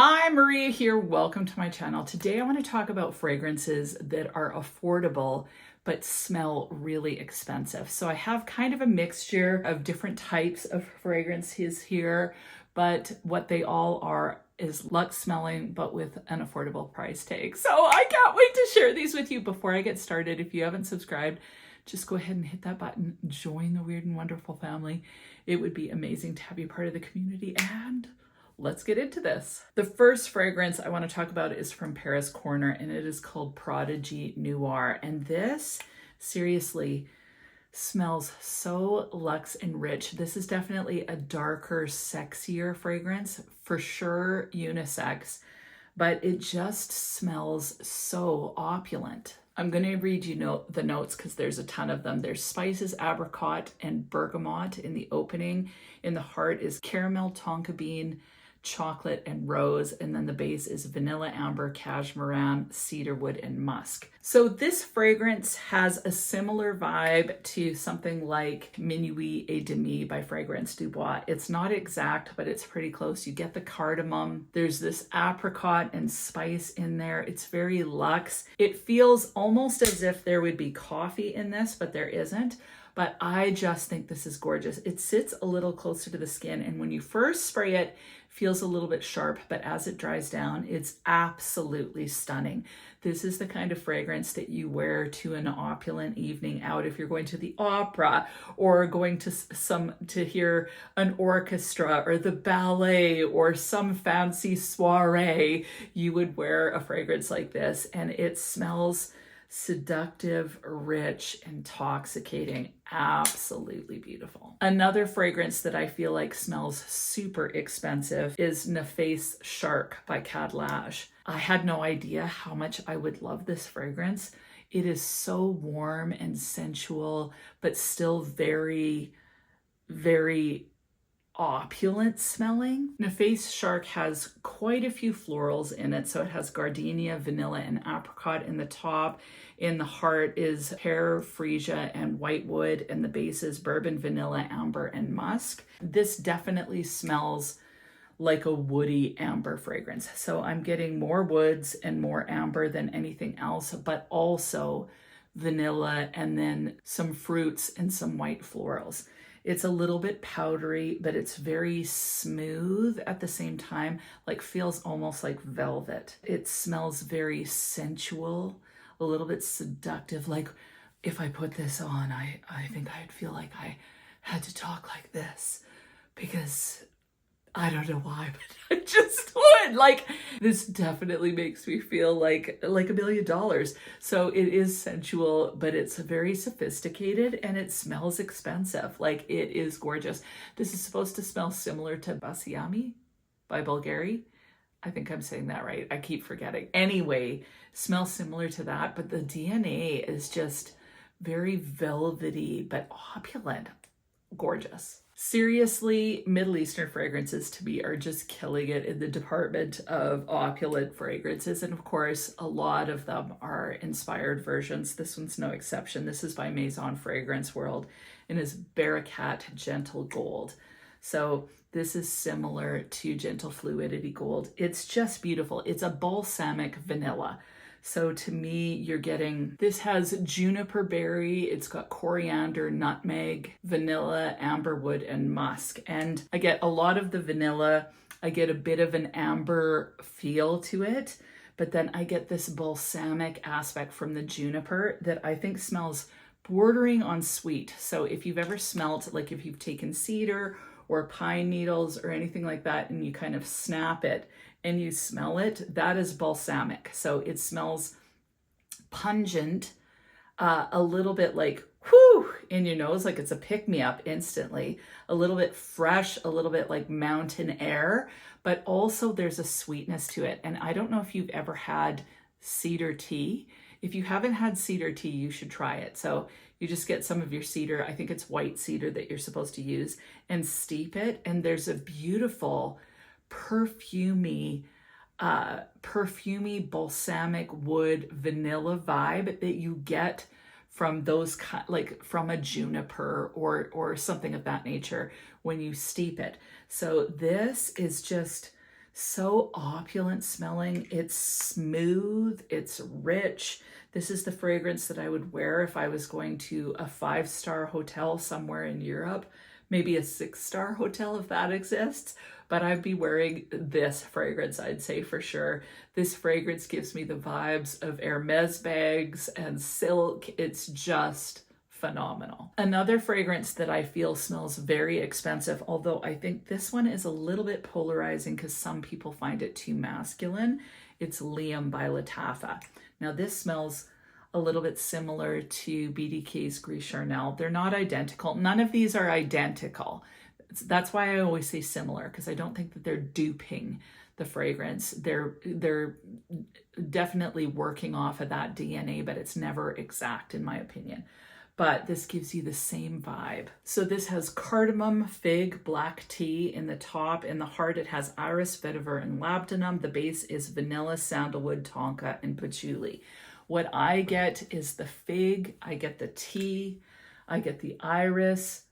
Hi, Maria here. Welcome to my channel. Today I want to talk about fragrances that are affordable but smell really expensive. So I have kind of a mixture of different types of fragrances here, but what they all are is luxe smelling but with an affordable price tag. So I can't wait to share these with you. Before I get started, if you haven't subscribed, just go ahead and hit that button, join the Weird and Wonderful family. It would be amazing to have you part of the community, and let's get into this. The first fragrance I want to talk about is from Paris Corner, and it is called Prodigy Noir. And this seriously smells so luxe and rich. This is definitely a darker, sexier fragrance, for sure unisex, but it just smells so opulent. I'm going to read you the notes because there's a ton of them. There's spices, apricot, and bergamot in the opening. In the heart is caramel, tonka bean, chocolate, and rose, and then the base is vanilla, amber, cashmere, cedarwood, and musk. So this fragrance has a similar vibe to something like Minuit et Demi by Fragrance du Bois. It's not exact, but it's pretty close. You get the cardamom. There's this apricot and spice in there. It's very luxe. It feels almost as if there would be coffee in this, but there isn't. But I just think this is gorgeous. It sits a little closer to the skin, and when you first spray it, feels a little bit sharp, but as it dries down, it's absolutely stunning. This is the kind of fragrance that you wear to an opulent evening out. If you're going to the opera or going to hear an orchestra or the ballet or some fancy soiree, you would wear a fragrance like this, and it smells seductive, rich, intoxicating, absolutely beautiful. Another fragrance that I feel like smells super expensive is Nafais Sharq by Cadlage. I had no idea how much I would love this fragrance. It is so warm and sensual, but still very, very opulent smelling. Nafais Sharq has quite a few florals in it. So it has gardenia, vanilla, and apricot in the top. In the heart is pear, freesia, and whitewood, and the base is bourbon, vanilla, amber, and musk. This definitely smells like a woody amber fragrance. So I'm getting more woods and more amber than anything else, but also vanilla and then some fruits and some white florals. It's a little bit powdery, but it's very smooth at the same time, like feels almost like velvet. It smells very sensual, a little bit seductive. Like if I put this on, I think I'd feel like I had to talk like this because I don't know why, but I just would. Like, this definitely makes me feel like $1 million. So it is sensual, but it's very sophisticated and it smells expensive. Like, it is gorgeous. This is supposed to smell similar to Basiami by Bulgari. I think I'm saying that right. I keep forgetting. Anyway, smells similar to that, but the DNA is just very velvety, but opulent. Gorgeous. Seriously, Middle Eastern fragrances to me are just killing it in the department of opulent fragrances. And of course, a lot of them are inspired versions. This one's no exception. This is by Maison Fragrance World and is Barakkat Gentle Gold. So this is similar to Gentle Fluidity Gold. It's just beautiful. It's a balsamic vanilla. So to me, you're getting, this has juniper berry, it's got coriander, nutmeg, vanilla, amberwood, and musk. And I get a lot of the vanilla, I get a bit of an amber feel to it, but then I get this balsamic aspect from the juniper that I think smells bordering on sweet. So if you've ever smelt, like if you've taken cedar or pine needles or anything like that, and you kind of snap it and you smell it, that is balsamic. So it smells pungent, a little bit like whoo in your nose, like it's a pick-me-up instantly, a little bit fresh, a little bit like mountain air, but also there's a sweetness to it. And I don't know if you've ever had cedar tea. If you haven't had cedar tea, you should try it. So you just get some of your cedar, I think it's white cedar that you're supposed to use, and steep it. And there's a beautiful perfumey balsamic wood vanilla vibe that you get from those, like from a juniper or something of that nature when you steep it. So this is just So opulent smelling. It's smooth, it's rich. This is the fragrance that I would wear if I was going to a 5-star hotel somewhere in Europe, maybe a 6-star hotel if that exists. But I'd be wearing this fragrance, I'd say for sure. This fragrance gives me the vibes of Hermes bags and silk. It's just phenomenal. Another fragrance that I feel smells very expensive, although I think this one is a little bit polarizing because some people find it too masculine. It's Liam by Lattafa. Now this smells a little bit similar to BDK's Gris Charnel. They're not identical. None of these are identical. That's why I always say similar, because I don't think that they're duping the fragrance. They're definitely working off of that DNA, but it's never exact in my opinion. But this gives you the same vibe. So this has cardamom, fig, black tea in the top. In the heart, it has iris, vetiver, and labdanum. The base is vanilla, sandalwood, tonka, and patchouli. What I get is the fig, I get the tea, I get the iris,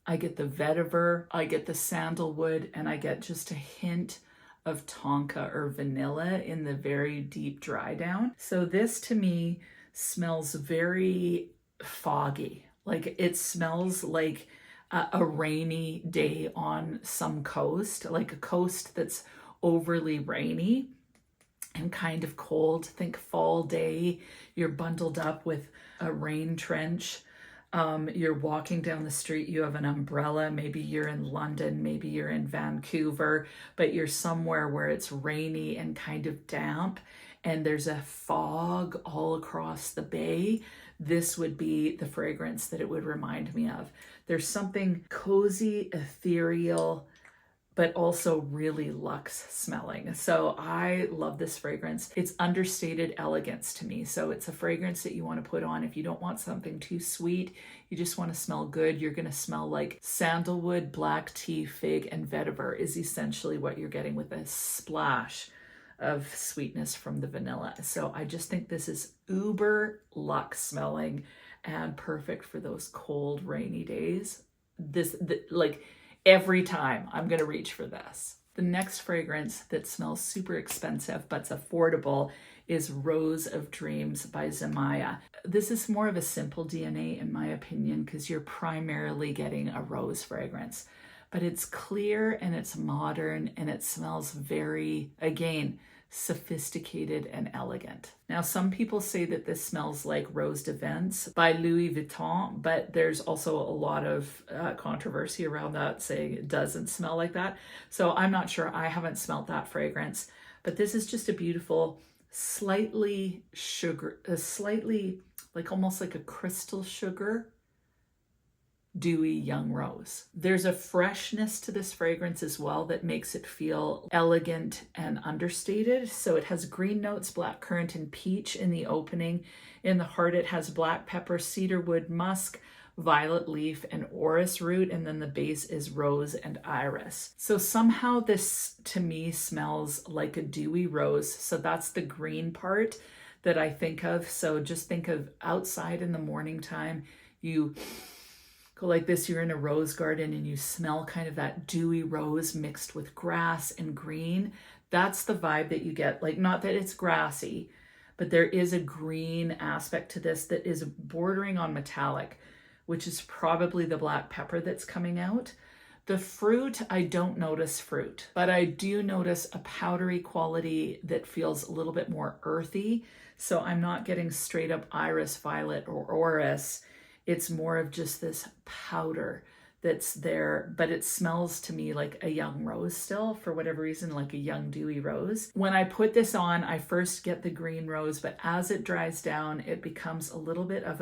I get the vetiver, I get the sandalwood, and I get just a hint of tonka or vanilla in the very deep dry down. So this to me smells very foggy. Like it smells like a rainy day on some coast, like a coast that's overly rainy and kind of cold. Think fall day, you're bundled up with a rain trench. You're walking down the street, you have an umbrella, maybe you're in London, maybe you're in Vancouver, but you're somewhere where it's rainy and kind of damp and there's a fog all across the bay. This would be the fragrance that it would remind me of. There's something cozy, ethereal, but also really luxe smelling. So I love this fragrance. It's understated elegance to me. So it's a fragrance that you want to put on if you don't want something too sweet. You just want to smell good. You're going to smell like sandalwood, black tea, fig, and vetiver is essentially what you're getting with a splash of sweetness from the vanilla. So I just think this is uber luxe smelling and perfect for those cold, rainy days. Like every time I'm gonna reach for this. The next fragrance that smells super expensive but's affordable is Rose of Dreams by Zamaya. This is more of a simple DNA in my opinion because you're primarily getting a rose fragrance. But it's clear and it's modern and it smells very, again, sophisticated and elegant. Now, some people say that this smells like Rose de Vence by Louis Vuitton, but there's also a lot of controversy around that saying it doesn't smell like that. So I'm not sure. I haven't smelled that fragrance, but this is just a beautiful, slightly like almost like a crystal sugar, dewy young rose. There's a freshness to this fragrance as well that makes it feel elegant and understated. So it has green notes, black currant, and peach in the opening. In the heart, it has black pepper, cedarwood, musk, violet leaf, and orris root, and then the base is rose and iris. So somehow this to me smells like a dewy rose. So that's the green part that I think of. So just think of outside in the morning time, you go like this, you're in a rose garden and you smell kind of that dewy rose mixed with grass and green. That's the vibe that you get. Like, not that it's grassy, but there is a green aspect to this that is bordering on metallic, which is probably the black pepper that's coming out. The fruit, I don't notice fruit, but I do notice a powdery quality that feels a little bit more earthy. So I'm not getting straight up iris, violet, or orris. It's more of just this powder that's there, but it smells to me like a young rose still, for whatever reason, like a young dewy rose. When I put this on, I first get the green rose, but as it dries down, it becomes a little bit of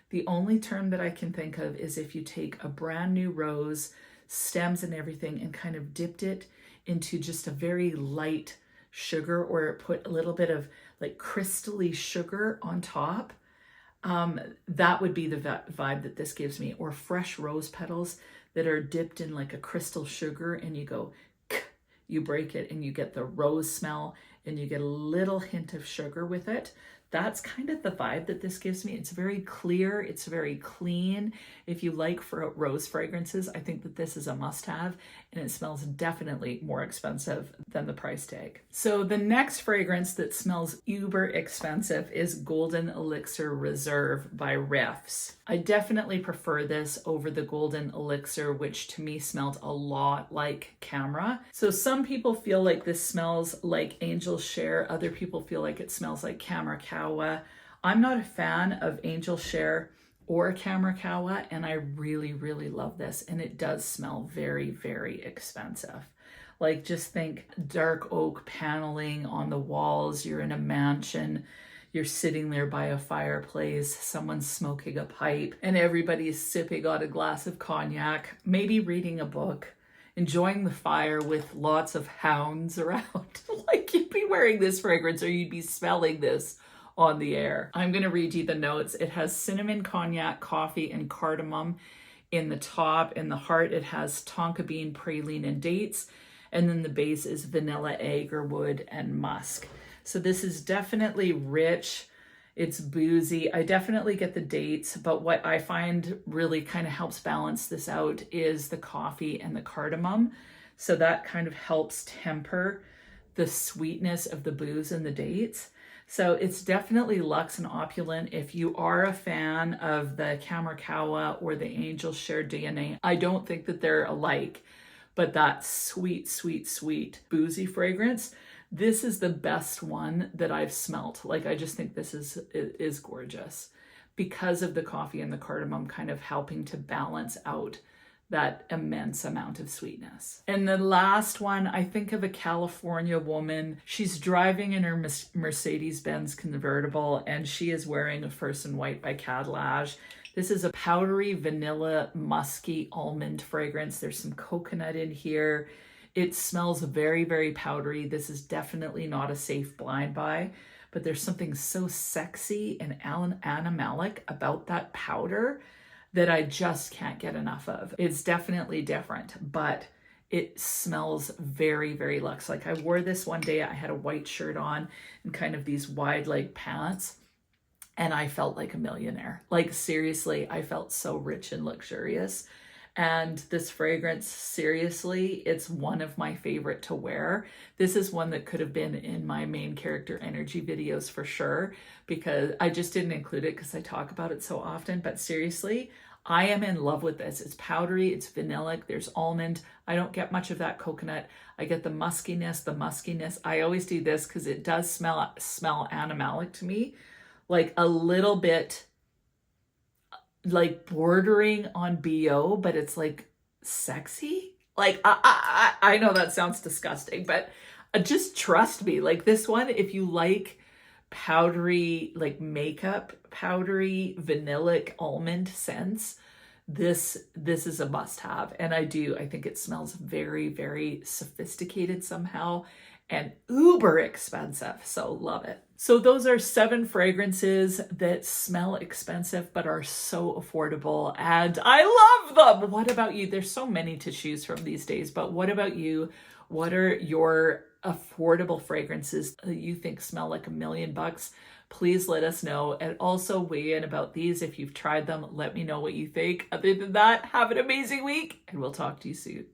the only term that I can think of is if you take a brand new rose, stems and everything, and kind of dipped it into just a very light sugar, or put a little bit of like crystally sugar on top. That would be the vibe that this gives me. Or fresh rose petals that are dipped in like a crystal sugar, and you go, you break it and you get the rose smell and you get a little hint of sugar with it. that's kind of the vibe that this gives me. It's very clear. It's very clean. If you like rose fragrances, I think that this is a must-have, and it smells definitely more expensive than the price tag. So the next fragrance that smells uber expensive is Golden Elixir Reserve by Riffs. I definitely prefer this over the Golden Elixir, which to me smelled a lot like Camera. So some people feel like this smells like Angel Share. Other people feel like it smells like Camera Kawa. I'm not a fan of Angel Share or Camera Kawa, and I really, really love this. And it does smell very, very expensive. Like, just think dark oak paneling on the walls. You're in a mansion. You're sitting there by a fireplace. Someone's smoking a pipe, and everybody's sipping on a glass of cognac, maybe reading a book, enjoying the fire with lots of hounds around. Like, you'd be wearing this fragrance, or you'd be smelling this on the air. I'm going to read you the notes. It has cinnamon, cognac, coffee, and cardamom in the top. In the heart, it has tonka bean, praline, and dates. And then the base is vanilla, agarwood, and musk. So this is definitely rich. It's boozy. I definitely get the dates, but what I find really kind of helps balance this out is the coffee and the cardamom. So that kind of helps temper the sweetness of the booze and the dates. So it's definitely luxe and opulent. If you are a fan of the Camera Kawa or the Angel Share DNA, I don't think that they're alike, but that sweet, sweet, sweet boozy fragrance, this is the best one that I've smelt. Like, I just think this is gorgeous because of the coffee and the cardamom kind of helping to balance out that immense amount of sweetness. And the last one, I think of a California woman. She's driving in her Mercedes-Benz convertible, and she is wearing a Fursan White by Cadillac. This is a powdery vanilla musky almond fragrance. There's some coconut in here. It smells very, very powdery. This is definitely not a safe blind buy, but there's something so sexy and animalic about that powder that I just can't get enough of. It's definitely different, but it smells very, very luxe. Like, I wore this one day, I had a white shirt on and kind of these wide leg pants, and I felt like a millionaire. Like, seriously, I felt so rich and luxurious. And this fragrance, seriously, it's one of my favorite to wear. This is one that could have been in my main character energy videos for sure, because I just didn't include it because I talk about it so often. But seriously, I am in love with this. It's powdery, it's vanillic, there's almond. I don't get much of that coconut. I get the muskiness. I always do this because it does smell animalic to me, like a little bit like bordering on BO, but it's like sexy. Like, I know that sounds disgusting, but just trust me. Like, this one, if you like powdery, like makeup, powdery, vanillic almond scents, this is a must have. And I think it smells very, very sophisticated somehow and uber expensive. So love it. So those are 7 fragrances that smell expensive but are so affordable, and I love them. What about you? There's so many to choose from these days, but what about you? What are your affordable fragrances that you think smell like $1 million? Please let us know, and also weigh in about these. If you've tried them, let me know what you think. Other than that, have an amazing week, and we'll talk to you soon.